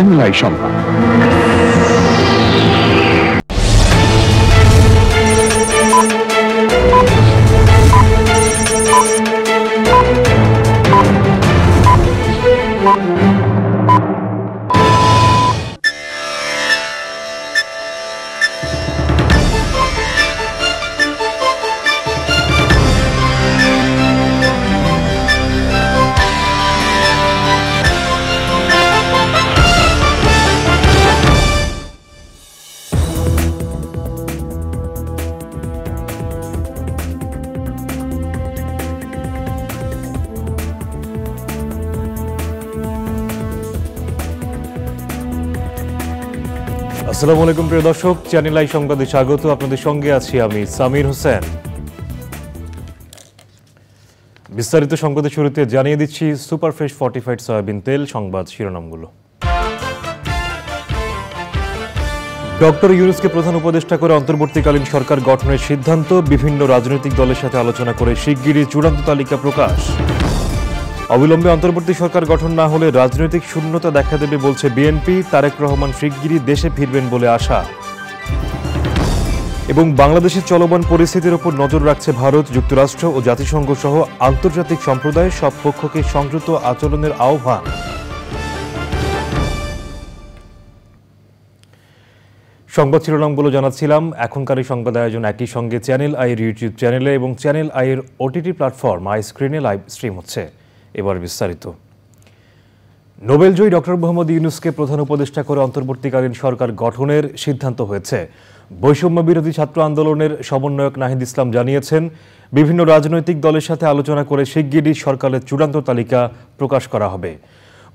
Channel I সংবাদ। আসসালামু আলাইকুম প্রিয় দর্শক, চ্যানেল আই সংবাদে স্বাগত। আপনাদের সঙ্গে আছি আমি সামির হোসেন। বিস্তারিত সংবাদের শুরুতে জানিয়ে দিচ্ছি সুপারফ্রেশ ফর্টিফাইড সয়াবিন তেল সংবাদ শিরোনামগুলো। ডক্টর ইউনূসকে প্রধান উপদেষ্টা করে অন্তর্বর্তীকালীন সরকার গঠনের সিদ্ধান্ত। বিভিন্ন রাজনৈতিক দলের সাথে আলোচনা করে শিগগিরই চূড়ান্ত তালিকা প্রকাশ। অবিলম্বে অন্তর্বর্তী সরকার গঠন না হলে রাজনৈতিক শূন্যতা দেখা দেবে বলছে বিএনপি। তারেক রহমান শিগগিরই দেশে ফিরবেন বলে আশা। এবং বাংলাদেশের চলমান পরিস্থিতির উপর নজর রাখছে ভারত, যুক্তরাষ্ট্র ও জাতিসংঘ সহ আন্তর্জাতিক সম্প্রদায়। সব পক্ষকে সংযত আচরণের আহ্বান। সংবাদ শিরোনামগুলো জানাচ্ছিলাম। এখনকার এই সংবাদ আয়োজন একই সঙ্গে চ্যানেল আইয়ের ইউটিউব চ্যানেলে এবং চ্যানেল আইয়ের ওটিটি প্ল্যাটফর্ম আই স্ক্রিনে লাইভ স্ট্রিম হচ্ছে। এবার বিস্তারিত। নোবেলজয়ী ডক্টর মোহাম্মদ ইউনূসকে প্রধান উপদেষ্টা করে অন্তর্বর্তীকালীন সরকার গঠনের সিদ্ধান্ত হয়েছে। বৈষম্য বিরোধী ছাত্র আন্দোলনের সমন্বয়ক নাহিদ ইসলাম জানিয়েছেন, বিভিন্ন রাজনৈতিক দলের সাথে আলোচনা করে শিগগিরই সরকারের চূড়ান্ত তালিকা প্রকাশ করা হবে।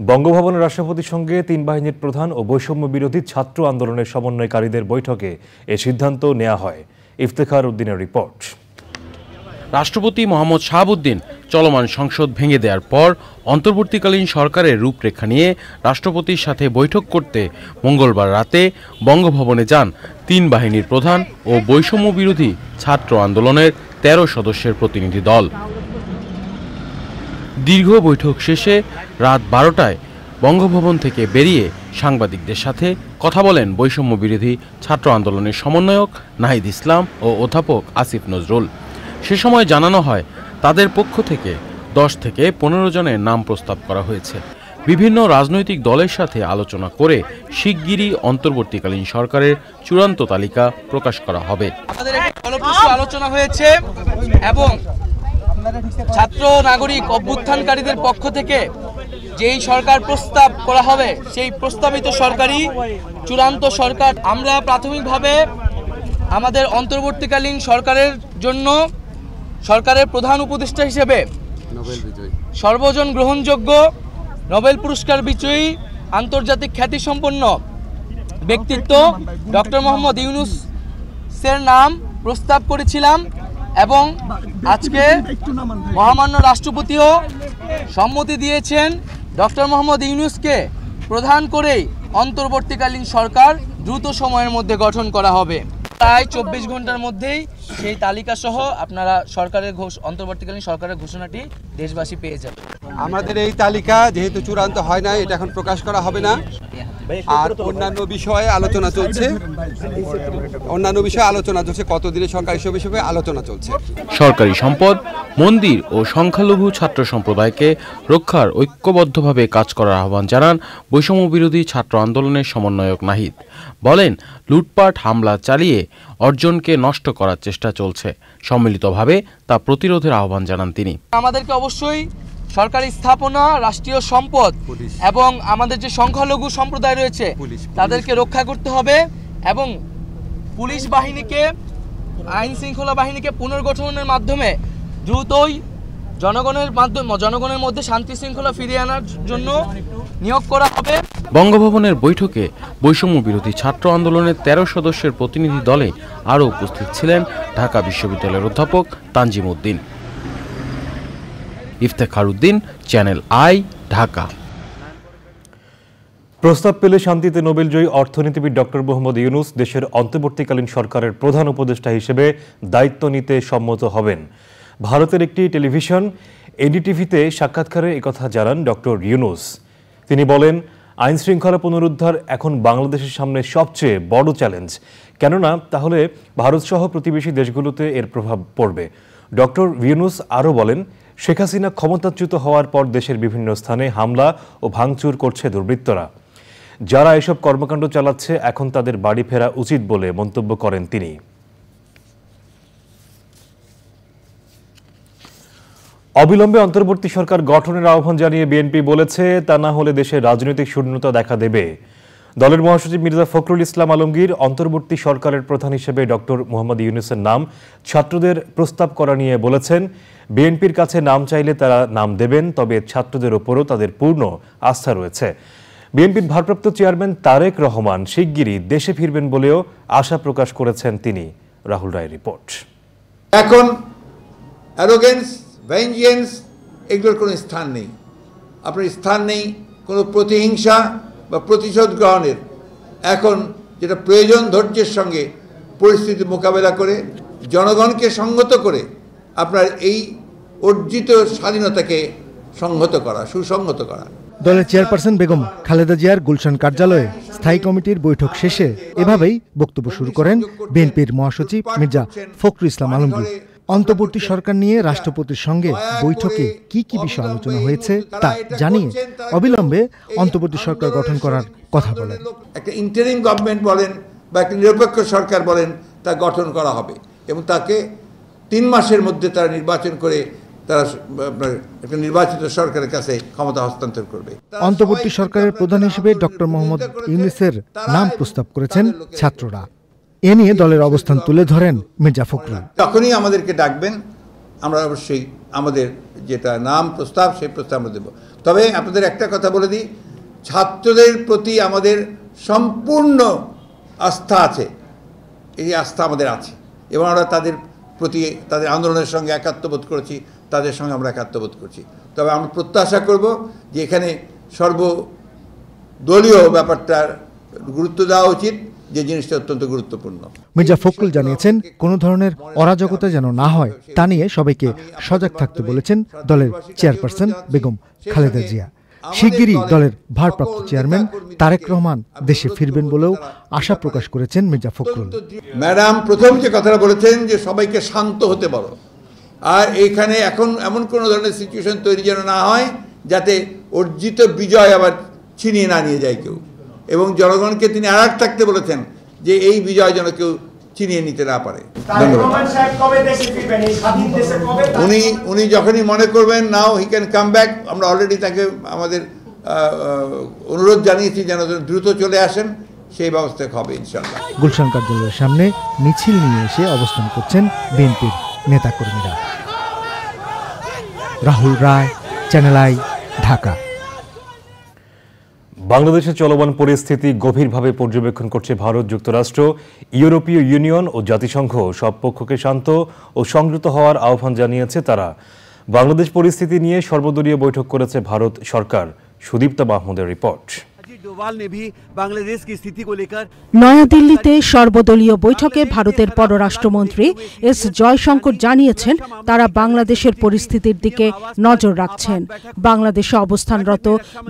বঙ্গভবনের রাষ্ট্রপতির সঙ্গে তিন বাহিনীর প্রধান ও বৈষম্য বিরোধী ছাত্র আন্দোলনের সমন্বয়কারীদের বৈঠকে এ সিদ্ধান্ত নেওয়া হয়। ইফতেখার উদ্দিনের রিপোর্ট। রাষ্ট্রপতি মোহাম্মদ শাহাবুদ্দিন চলমান সংসদ ভেঙে দেওয়ার পর অন্তর্বর্তীকালীন সরকারের রূপরেখা নিয়ে রাষ্ট্রপতির সাথে বৈঠক করতে মঙ্গলবার রাতে বঙ্গভবনে যান তিন বাহিনীর প্রধান ও বৈষম্য বিরোধী ছাত্র আন্দোলনের ১৩ সদস্যের প্রতিনিধি দল। দীর্ঘ বৈঠক শেষে রাত ১২টায় বঙ্গভবন থেকে বেরিয়ে সাংবাদিকদের সাথে কথা বলেন বৈষম্য বিরোধী ছাত্র আন্দোলনের সমন্বয়ক নাহিদ ইসলাম ও অধ্যাপক আসিফ নজরুল। সে সময় জানানো হয়, তাদের পক্ষ থেকে 10 থেকে 15 জনের নাম প্রস্তাব করা হয়েছে। বিভিন্ন রাজনৈতিক দলের সাথে আলোচনা করে শিগগিরই অন্তর্বর্তীকালীন সরকারের চূড়ান্ত তালিকা প্রকাশ করা হবে। আমাদের একটি ফলপ্রসূ আলোচনা হয়েছে এবং ছাত্র নাগরিক অভ্যুত্থানকারীদের পক্ষ থেকে যেই সরকার প্রস্তাব করা হবে সেই প্রস্তাবিত সরকারই চূড়ান্ত সরকার। আমরা প্রাথমিকভাবে আমাদের অন্তর্বর্তীকালীন সরকারের জন্য সরকারের প্রধান উপদেষ্টা হিসেবে সর্বজন গ্রহণযোগ্য নোবেল পুরস্কার বিজয়ী আন্তর্জাতিক খ্যাতিসম্পন্ন ব্যক্তিত্ব ডক্টর মোহাম্মদ ইউনূসের নাম প্রস্তাব করেছিলাম এবং আজকে মহামান্য রাষ্ট্রপতিও সম্মতি দিয়েছেন ডক্টর মোহাম্মদ ইউনূসকে প্রধান করেই অন্তর্বর্তীকালীন সরকার দ্রুত সময়ের মধ্যে গঠন করা হবে। প্রায় 24 ঘন্টার মধ্যেই সেই তালিকা সহ আপনারা সরকারের অন্তর্বর্তীকালীন সরকারের ঘোষণাটি দেশবাসী পেয়ে যাবে। আমাদের এই তালিকা যেহেতু চূড়ান্ত হয় না, এটা এখন প্রকাশ করা হবে না। আর অন্যান্য বিষয়ে আলোচনা চলছে, কতদিনের সরকার হিসেবে আলোচনা চলছে। সরকারি সম্পদ, মন্দির ও সংখ্যালঘু ছাত্র সম্প্রদায়কে রক্ষার ঐক্যবদ্ধভাবে কাজ করার আহ্বান জানান বৈষম্য বিরোধী ছাত্র আন্দোলনের সমন্বয়ক নাহিদ। বলেন, লুটপাট হামলা চালিয়ে অর্জনকে নষ্ট করার চেষ্টা চলছে। সম্মিলিতভাবে তা প্রতিরোধের আহ্বান জানান তিনি। আমাদেরকে অবশ্যই সরকারি স্থাপনা, রাষ্ট্রীয় সম্পদ এবং আমাদের যে সংখ্যালঘু সম্প্রদায় রয়েছে তাদেরকে রক্ষা করতে হবে এবং পুলিশ বাহিনীকে, আইন শৃঙ্খলা বাহিনীকে পুনর্গঠনের মাধ্যমে দ্রুতই জনগণের মধ্যে শান্তি শৃঙ্খলা ফিরিয়ে আনার জন্য নিয়োগ করা হবে। বঙ্গভবনের বৈঠকে বৈষম্য বিরোধী ছাত্র আন্দোলনের 13 সদস্যের প্রতিনিধি দলে আরও উপস্থিত ছিলেন ঢাকা বিশ্ববিদ্যালয়ের অধ্যাপক তানজিম উদ্দিন। Iftekhar Uddin, channel I, Dhaka. প্রস্তাব পেলে শান্তিতে নোবেলজয়ী অর্থনীতিবিদ ডক্টর মোহাম্মদ ইউনূস দেশের অন্তর্বর্তীকালীন সরকারের প্রধান উপদেষ্টা হিসেবে দায়িত্ব নিতে সম্মত হবেন। ভারতের একটি টেলিভিশন এনডিটিভিতে সাক্ষাৎকারে একথা জানান ডক্টর ইউনূস। তিনি বলেন, আইন শৃঙ্খলা পুনরুদ্ধার এখন বাংলাদেশের সামনে সবচেয়ে বড় চ্যালেঞ্জ, কেননা তাহলে ভারতসহ প্রতিবেশী দেশগুলোতে এর প্রভাব পড়বে। ডক্টর ইউনূস আরও বলেন, শেখ হাসিনা ক্ষমতাচ্যুত হওয়ার পর দেশের বিভিন্ন স্থানে হামলা ও ভাঙচুর করছে দুর্বৃত্তরা। যারা এসব কর্মকাণ্ড চালাচ্ছে এখন তাদের বাড়ি ফেরা উচিত বলে মন্তব্য করেন তিনি। অবিলম্বে অন্তর্বর্তী সরকার গঠনের আহ্বান জানিয়ে বিএনপি বলেছে, তা না হলে দেশের রাজনৈতিক শূন্যতা দেখা দেবে। দলের মহাসচিব মির্জা ফখরুল ইসলাম আলমগীর অন্তর্বর্তী সরকারের প্রধান হিসেবে ডক্টর মোহাম্মদ ইউনূসের নাম ছাত্রদের প্রস্তাব করা নিয়ে বলেছেন, বিএনপির কাছে নাম চাইলে তারা নাম দেবেন, তবে ছাত্রদের ওপরও তাদের পূর্ণ আস্থা রয়েছে। বিএনপির ভারপ্রাপ্ত চেয়ারম্যান তারেক রহমান শিগগিরই দেশে ফিরবেন বলেও আশা প্রকাশ করেছেন তিনি। রাহুল রায়ের রিপোর্ট। এখন অ্যারোগেন্স, ভেঞ্জিয়েন্স এগুলোর কোনো স্থান নেই। আপনার স্থান নেই কোনো প্রতিহিংসা বা প্রতিশোধ গ্রহণের। এখন যেটা প্রয়োজন, ধৈর্যের সঙ্গে পরিস্থিতি মোকাবেলা করে জনগণকে সংহত করে আপনার এই অর্জিত স্বাধীনতাকে সংহত করা, সুসংহত করা। দলের চেয়ারপারসন বেগম খালেদা জিয়ার গুলশান কার্যালয়ে স্থায়ী কমিটির বৈঠক শেষে এভাবেই বক্তব্য শুরু করেন বিএনপির মহাসচিব মির্জা ফখরুল ইসলাম আলমগীর। অন্তর্বর্তী সরকার নিয়ে রাষ্ট্রপতির সঙ্গে বৈঠকে কি কি বিষয় আলোচনা হয়েছে তা জানিয়ে অবিলম্বে অন্তর্বর্তী সরকার গঠন করার কথা বলেন। একটা ইন্টারিম গভর্নমেন্ট বলেন বা একটা নিরপেক্ষ সরকার বলেন, তা গঠন করা হবে এবং তাকে 3 মাসের মধ্যে তারা নির্বাচন করে তারা আপনার একটা নির্বাচিত সরকারের কাছে ক্ষমতা হস্তান্তর করবে। অন্তর্বর্তী সরকারের প্রধান হিসেবে ডক্টর মোহাম্মদ ইউনূসের নাম প্রস্তাব করেছেন ছাত্ররা। এ নিয়ে দলের অবস্থান তুলে ধরেন মির্জা ফখরুল। যখনই আমাদেরকে ডাকবেন আমরা অবশ্যই আমাদের যেটা নাম প্রস্তাব সেই প্রস্তাব আমরা দেব। তবে আপনাদের একটা কথা বলে দিই, ছাত্রদের প্রতি আমাদের সম্পূর্ণ আস্থা আছে। এই আস্থা আমাদের আছে এবং আমরা তাদের প্রতি তাদের আন্দোলনের সঙ্গে একাত্মবোধ করেছি, তাদের সঙ্গে আমরা একাত্মবোধ করছি। তবে আমরা প্রত্যাশা করব যে এখানে সর্বদলীয় ব্যাপারটার গুরুত্ব দেওয়া উচিত, যে জিনিসটা অত্যন্ত গুরুত্বপূর্ণ। মির্জা ফখরুল জানিয়েছেন, কোনো ধরনের অরাজকতা যেন না হয় তা নিয়ে সবাইকে সজাগ থাকতে বলেছেন দলের চেয়ারপারসন বেগম খালেদা জিয়া। শিগগিরই দলের ভারপ্রাপ্ত চেয়ারম্যান তারেক রহমান দেশে ফিরবেন বলেও আশা প্রকাশ করেছেন মির্জা ফখরুল। ম্যাডাম প্রথম যে কথাটা বলেছেন যে সবাইকে শান্ত হতে বলো, আর এইখানে এখন এমন কোনো ধরনের সিচুয়েশন তৈরি যেন না হয় যাতে অর্জিত বিজয় আবার ছিনিয়ে না নিয়ে যায় কেউ। এবং জনগণকে তিনি আলার্ট থাকতে বলেছেন যে এই বিজয় যেন কেউ ছিনিয়ে নিতে না পারে। উনি যখনই মনে করবেন নাও হি ক্যান কাম ব্যাক, আমরা অলরেডি তাকে আমাদের অনুরোধ জানিয়েছি যেন দ্রুত চলে আসেন, সেই ব্যবস্থা হবে ইনশাআল্লাহ। গুলশান কার্যালয়ের সামনে মিছিল নিয়ে এসে অবস্থান করছেন বিএনপির নেতাকর্মীরা। রাহুল রায়, চ্যানেল আই, ঢাকা। বাংলাদেশের চলমান পরিস্থিতি গভীরভাবে পর্যবেক্ষণ করছে ভারত, যুক্তরাষ্ট্র, ইউরোপীয় ইউনিয়ন ও জাতিসংঘ। সব পক্ষকে শান্ত ও সংযত হওয়ার আহ্বান জানিয়েছে তারা। বাংলাদেশ পরিস্থিতি নিয়ে সর্বদলীয় বৈঠক করেছে ভারত সরকার। সুদীপ্তা মাহমুদের রিপোর্ট। নয়াদিল্লিতে সর্বদলীয় বৈঠকে ভারতের পররাষ্ট্রমন্ত্রী এস জয়শঙ্কর জানিয়েছেন, তারা বাংলাদেশের পরিস্থিতির দিকে নজর রাখছেন। বাংলাদেশে অবস্থানরত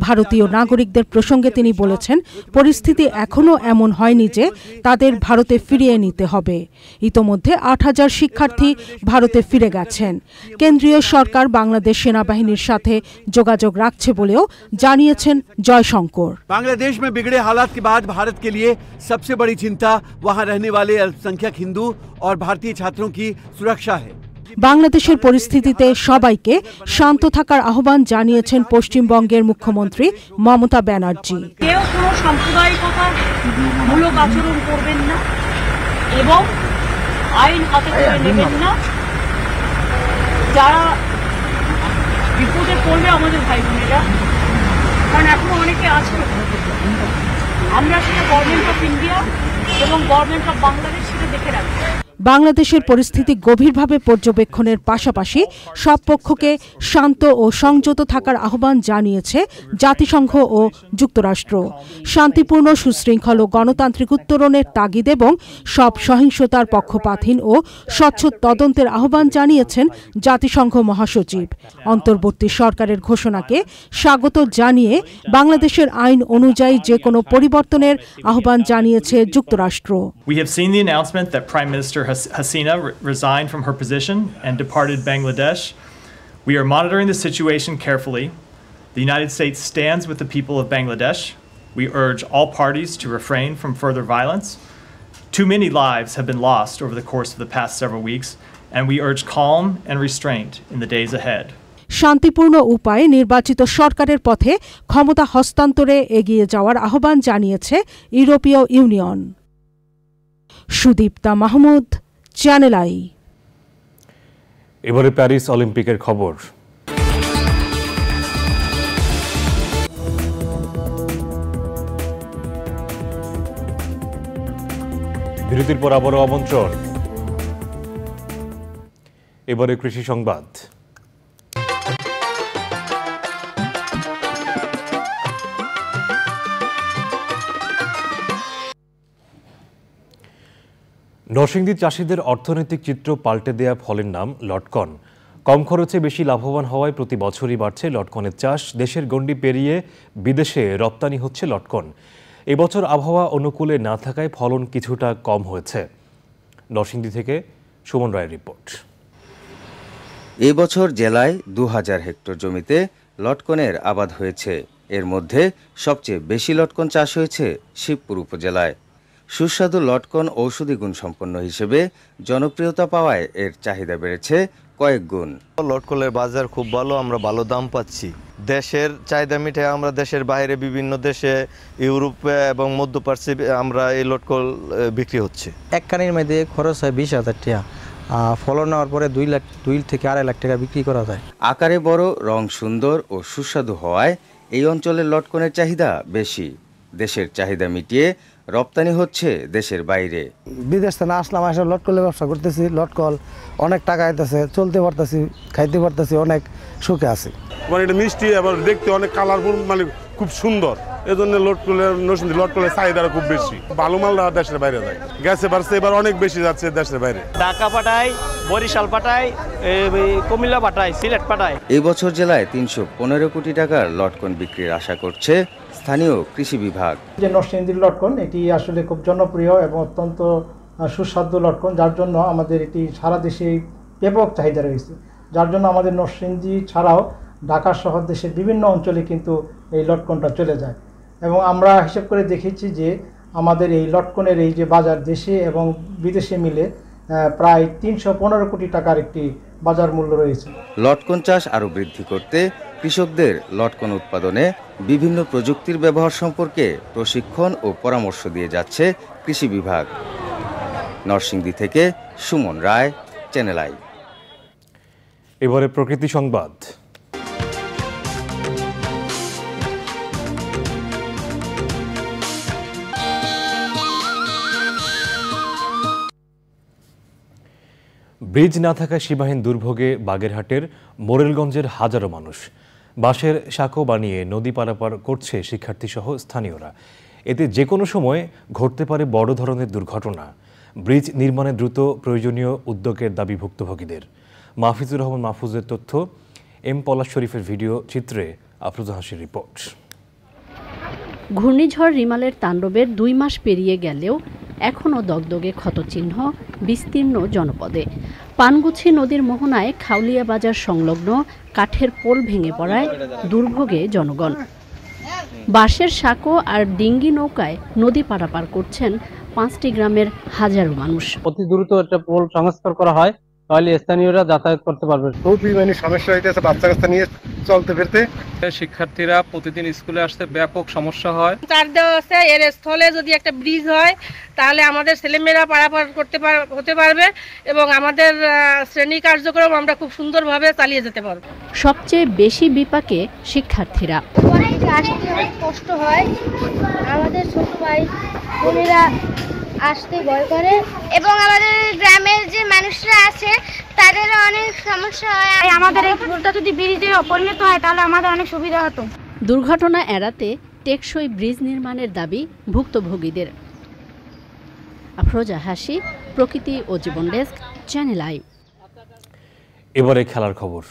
ভারতীয় নাগরিকদের প্রসঙ্গে তিনি বলেছেন, পরিস্থিতি এখনও এমন হয়নি যে তাদের ভারতে ফিরিয়ে নিতে হবে। ইতোমধ্যে ৮,০০০ শিক্ষার্থী ভারতে ফিরে গেছেন। কেন্দ্রীয় সরকার বাংলাদেশ সেনাবাহিনীর সাথে যোগাযোগ রাখছে বলেও জানিয়েছেন জয়শঙ্কর। बांग्लादेश में बिगड़े हालात के बाद भारत के लिए सबसे बड़ी चिंता वहां रहने वाले अल्पसंख्यक हिंदू और भारतीय छात्रों की सुरक्षा है। বাংলাদেশের পরিস্থিতিতে সবাইকে শান্ত থাকার আহ্বান জানিয়েছেন পশ্চিমবঙ্গের মুখ্যমন্ত্রী মমতা ব্যানার্জি। কেউ কোনো সাম্প্রদায়িকতার মূলক আচরণ করবেন না এবং আইন হাতে তুলে নেবেন না। যারা বিপদে পড়বে আমাদের ভাই বোনেরা, কারণ এখনো অনেকে আছে, আমরা সেটা গভর্নমেন্ট অফ ইন্ডিয়া এবং গভর্নমেন্ট অফ বাংলাদেশ সেটা দেখে রাখবো। বাংলাদেশের পরিস্থিতি গভীরভাবে পর্যবেক্ষণের পাশাপাশি সব পক্ষকে শান্ত ও সংযত থাকার আহ্বান জানিয়েছে জাতিসংঘ ও যুক্তরাষ্ট্র। শান্তিপূর্ণ, সুশৃঙ্খল ও গণতান্ত্রিক উত্তরণের তাগিদ এবং সব সহিংসতার পক্ষপাতহীন ও স্বচ্ছ তদন্তের আহ্বান জানিয়েছেন জাতিসংঘ মহাসচিব। অন্তর্বর্তী সরকারের ঘোষণাকে স্বাগত জানিয়ে বাংলাদেশের আইন অনুযায়ী যে কোনো পরিবর্তনের আহ্বান জানিয়েছে যুক্তরাষ্ট্র। We have seen the announcement that Prime Minister Hasina resigned from her position and departed Bangladesh. We are monitoring the situation carefully. The United States stands with the people of Bangladesh. We urge all parties to refrain from further violence. Too many lives have been lost over the course of the past several weeks, and we urge calm and restraint in the days ahead. শান্তিপূর্ণ উপায়ে নির্বাচিত সরকারের পথে ক্ষমতা হস্তান্তরে এগিয়ে যাওয়ার আহ্বান জানিয়েছে ইউরোপীয় union. Sudipta Mahmud, channel I. এবারে প্যারিস অলিম্পিকের খবর। বিরতির পর আবারও আমন্ত্রণ। এবারে কৃষি সংবাদ। নরসিংদীর চাষিদের অর্থনৈতিক চিত্র পাল্টে দেয়া ফলের নাম লটকন। কম খরচে বেশি লাভবান হওয়ায় প্রতি বছরই বাড়ছে লটকনের চাষ। দেশের গণ্ডি পেরিয়ে বিদেশে রপ্তানি হচ্ছে লটকন। এবছর আবহাওয়া অনুকূলে না থাকায় ফলন কিছুটা কম হয়েছে। নরসিংদী থেকে সুমন রায়ের রিপোর্ট। এবছর জেলায় 2000 হেক্টর জমিতে লটকনের আবাদ হয়েছে। এর মধ্যে সবচেয়ে বেশি লটকন চাষ হয়েছে শিবপুর উপজেলায়। সুস্বাদু লটকন ঔষধি গুণ সম্পন্ন হিসেবে জনপ্রিয়তা পাওয়ায় এর চাহিদা বেড়েছে কয়েক গুণ। লটকনের বাজার খুব ভালো, আমরা ভালো দাম পাচ্ছি। দেশের চাহিদা মিটায় আমরা দেশের বাইরে বিভিন্ন দেশে, ইউরোপে এবং মধ্যপ্রাচ্যে আমরা এই লটকন বিক্রি হচ্ছে। এক কানির মধ্যে খরচ হয় 20,000 টাকা, ফলন নেওয়ার পরে 2 থেকে 2.5 লাখ টাকা বিক্রি করা যায়। আকারে বড়, রং সুন্দর ও সুস্বাদু হওয়ায় এই অঞ্চলের লটকনের চাহিদা বেশি। দেশের চাহিদা মিটিয়ে রপ্তানি হচ্ছে দেশের বাইরে। বিদেশ থেকে আসলাম, আসলে লটকলের ব্যবসা করতেছি। লটকল অনেক টাকা আইতেছে, চলতে পারতেছি, খাইতে পারতেছি, অনেক সুখে আছি। মানে এটা মিষ্টি, আবার দেখতে অনেক কালারফুল, মানে খুব সুন্দর। এজন্য লটকলের চাহিদাটা খুব বেশি। ভালো মালটা দেশের বাইরে যায়, গেছে বাড়ছে, এবার অনেক বেশি যাচ্ছে দেশের বাইরে। ঢাকা পাঠায়, বরিশাল পাঠায়, কুমিল্লা পাঠায়, সিলেট পাঠায়। এই বছর জেলায় 315 কোটি টাকার লটকন বিক্রির আশা করছে স্থানীয় কৃষি বিভাগ। যে নরসিংদীর লটকন, এটি আসলে খুব জনপ্রিয় এবং অত্যন্ত সুস্বাদু লটকন, যার জন্য আমাদের এটি সারা দেশে ব্যাপক চাহিদা রয়েছে। যার জন্য আমাদের নরসিংদী ছাড়াও ঢাকা শহর দেশের বিভিন্ন অঞ্চলে কিন্তু এই লটকনটা চলে যায়। এবং আমরা হিসাব করে দেখেছি যে আমাদের এই লটকনের এই যে বাজার দেশে এবং বিদেশে মিলে প্রায় 315 কোটি টাকার একটি বাজার মূল্য রয়েছে। লটকন চাষ আরও বৃদ্ধি করতে কৃষকদের লটকন উৎপাদনে বিভিন্ন প্রযুক্তির ব্যবহার সম্পর্কে প্রশিক্ষণ ও পরামর্শ দিয়ে যাচ্ছে কৃষি বিভাগ। নরসিংদী থেকে সুমন রায়, চ্যানেল আই। এবারে প্রকৃতি সংবাদ। ব্রিজ না থাকায় সীমাহীন দুর্ভোগে বাগেরহাটের মোরেলগঞ্জের হাজারো মানুষ। বাঁশের সাঁকো বানিয়ে নদী পারাপার করছে শিক্ষার্থীসহ স্থানীয়রা। এতে যে কোনো সময় ঘটতে পারে বড় ধরনের দুর্ঘটনা। ব্রিজ নির্মাণে দ্রুত প্রয়োজনীয় উদ্যোগের দাবি ভুক্তভোগীদের। মাহফিজুর রহমান মাহফুজের তথ্য, এম পলাশ শরীফের ভিডিও চিত্রে আফরোজা হাসির রিপোর্ট। ঘূর্ণিঝড় রিমালের তাণ্ডবের 2 মাস পেরিয়ে গেলেও এখনও দগদগে ক্ষতচিহ্ন বিস্তীর্ণ জনপদে। পানগুছি নদীর মোহনায় খাউলিয়া বাজার সংলগ্ন কাঠের পোল ভেঙে পড়ায় দুর্ভোগে জনগণ। বাঁশের সাঁকো আর ডিঙ্গি নৌকায় নদী পারাপার করছেন 5টি গ্রামের হাজারো মানুষ। অতি দ্রুত একটা পোল সংস্কার করা হয়, তাহলে স্থানীয়রা যাতায়াত করতে পারবে। খুবই সমস্যা হইতেছে বাচ্চা কাচ্চা নিয়ে চলতে ফিরতে। শিক্ষার্থীরা প্রতিদিন স্কুলে আসতে ব্যাপক সমস্যা হয়। তার দেওয়া আছে, এর স্থলে যদি একটা ব্রিজ হয় তাহলে আমাদের ছেলেমেয়েরা পারাপার হতে পারবে এবং আমাদের শ্রেণী কার্যক্রম আমরা খুব সুন্দরভাবে চালিয়ে যেতে পারবো। সবচেয়ে বেশি বিপাকে শিক্ষার্থীরা। অনেক কষ্ট হয়, আমাদের ছোট ভাই বোনেরা আসতে ভয় করে এবং আমাদের গ্রামের যে মানুষরা আছে তাদেরও অনেক সমস্যা হয়। আমাদের এই পুলটা যদি ব্রিজে পরিণত হয় তাহলে আমাদের অনেক সুবিধা হতো। দুর্ঘটনা এড়াতে টেকসই ব্রিজ নির্মাণের দাবি ভুক্তভোগীদের। আফরোজা হাসি, প্রকৃতি ও জীবন ডেস্ক, চ্যানেল আই। এবারে খেলার খবর।